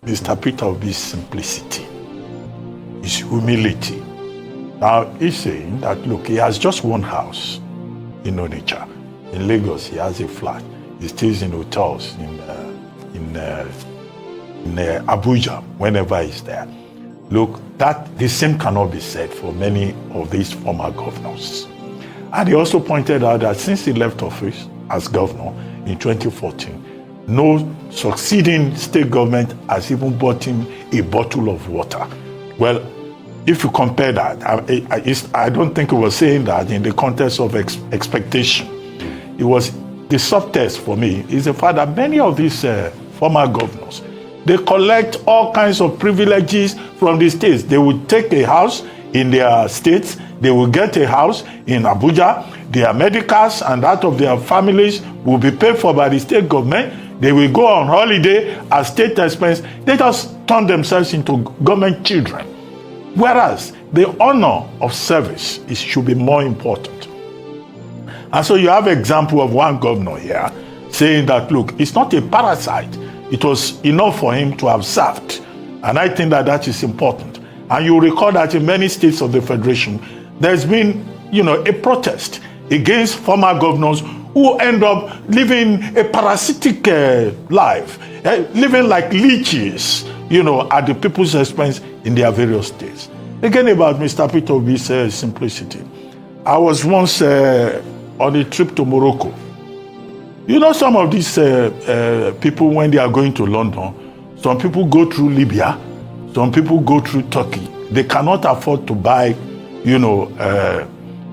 Mr. Peter Obi's simplicity, his humility. Now, he's saying that, look, he has just one house in Onitsha. In Lagos, he has a flat. He stays in hotels in Abuja whenever he's there. Look, that the same cannot be said for many of these former governors. And he also pointed out that since he left office as governor in 2014, no succeeding state government has even bought him a bottle of water. Well, if you compare that, I don't think he was saying that in the context of expectation. It was the subtext for me is the fact that many of these former governors, they collect all kinds of privileges from the states. They will take a house in their states, they will get a house in Abuja, their medicals and that of their families will be paid for by the state government. They will go on holiday at state expense. They just turn themselves into government children. Whereas the honor of service should be more important. And so you have an example of one governor here saying that, look, it's not a parasite. It was enough for him to have served. And I think that that is important. And you recall that in many states of the Federation, there's been, a protest against former governors who end up living a parasitic life, living like leeches, at the people's expense in their various states. Again, about Mr. Peter Obi's simplicity. I was once on a trip to Morocco. Some of these people, when they are going to London, some people go through Libya, some people go through Turkey. They cannot afford to buy,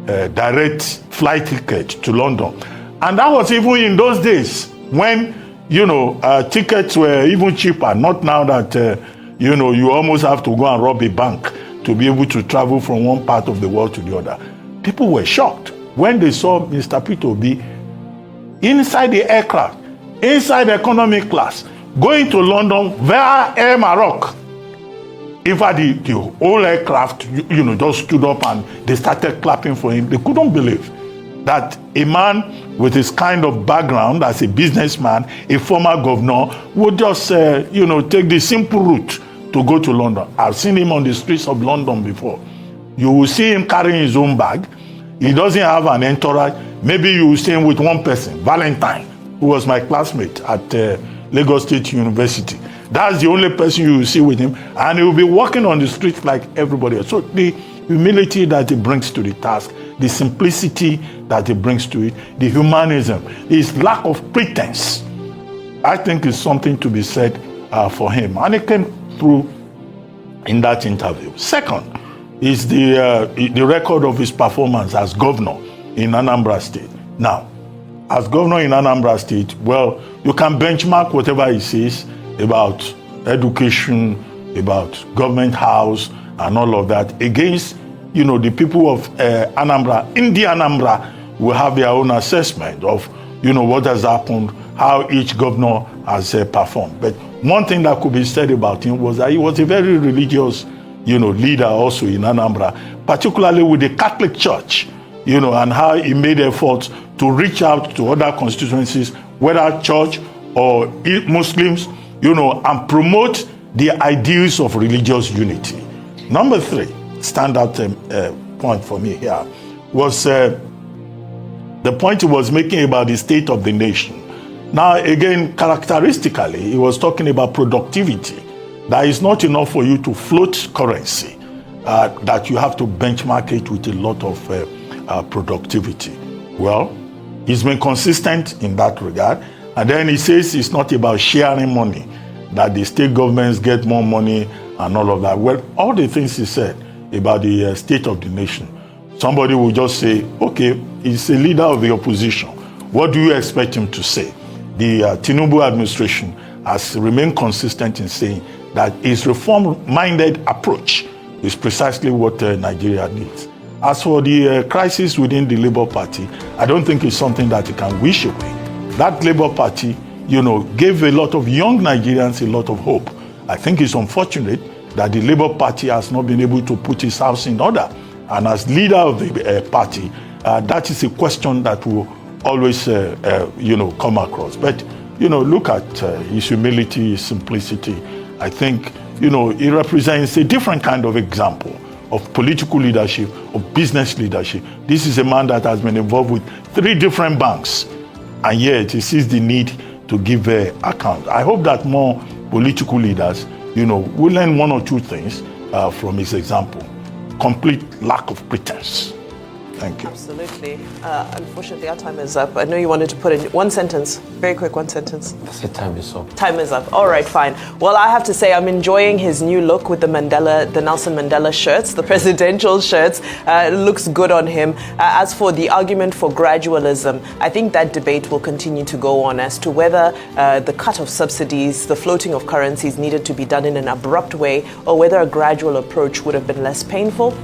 direct flight ticket to London. And that was even in those days when, tickets were even cheaper. Not now that, you almost have to go and rob a bank to be able to travel from one part of the world to the other. People were shocked when they saw Mr. Peter Obi inside the aircraft, inside economic class, going to London via Air Maroc. In fact, the whole aircraft, just stood up and they started clapping for him. They couldn't believe that a man with his kind of background as a businessman, a former governor, would just, take the simple route to go to London. I've seen him on the streets of London before. You will see him carrying his own bag. He doesn't have an entourage. Maybe you will see him with one person, Valentine, who was my classmate at Lagos State University. That's the only person you will see with him. And he will be walking on the streets like everybody else. So the humility that he brings to the task, the simplicity that he brings to it, the humanism, his lack of pretense, I think is something to be said for him. And it came through in that interview. Second is the record of his performance as governor in Anambra State. Now, as governor in Anambra State, well, you can benchmark whatever he says about education, about government house, and all of that against, the people of Anambra. In the Anambra will have their own assessment of, what has happened, how each governor has performed. But one thing that could be said about him was that he was a very religious, leader also in Anambra, particularly with the Catholic Church, and how he made efforts to reach out to other constituencies, whether church or Muslims, and promote the ideals of religious unity. Number 3, standout point for me here was the point he was making about the state of the nation. Now, again, characteristically, he was talking about productivity. That is not enough for you to float currency, that you have to benchmark it with a lot of productivity. Well, he's been consistent in that regard. And then he says it's not about sharing money, that the state governments get more money and all of that. Well, all the things he said about the state of the nation, somebody will just say, okay, he's a leader of the opposition. What do you expect him to say? The Tinubu administration has remained consistent in saying that his reform-minded approach is precisely what Nigeria needs. As for the crisis within the Labour Party, I don't think it's something that you can wish away. That Labour Party, gave a lot of young Nigerians a lot of hope. I think it's unfortunate that the Labour Party has not been able to put its house in order. And as leader of the party, that is a question that will always, come across. But, look at his humility, his simplicity, I think, you know, it represents a different kind of example of political leadership, of business leadership. This is a man that has been involved with 3 different banks, and yet he sees the need to give account. I hope that more political leaders, you know, will learn 1 or 2 things from his example. Complete lack of pretense. Thank you. Absolutely. Unfortunately, our time is up. I know you wanted to put in 1 sentence, very quick 1 sentence. I said time is up. Time is up. All right, fine. Well, I have to say I'm enjoying his new look with the Nelson Mandela shirts, the presidential shirts. It looks good on him. As for the argument for gradualism, I think that debate will continue to go on as to whether the cut of subsidies, the floating of currencies needed to be done in an abrupt way, or whether a gradual approach would have been less painful.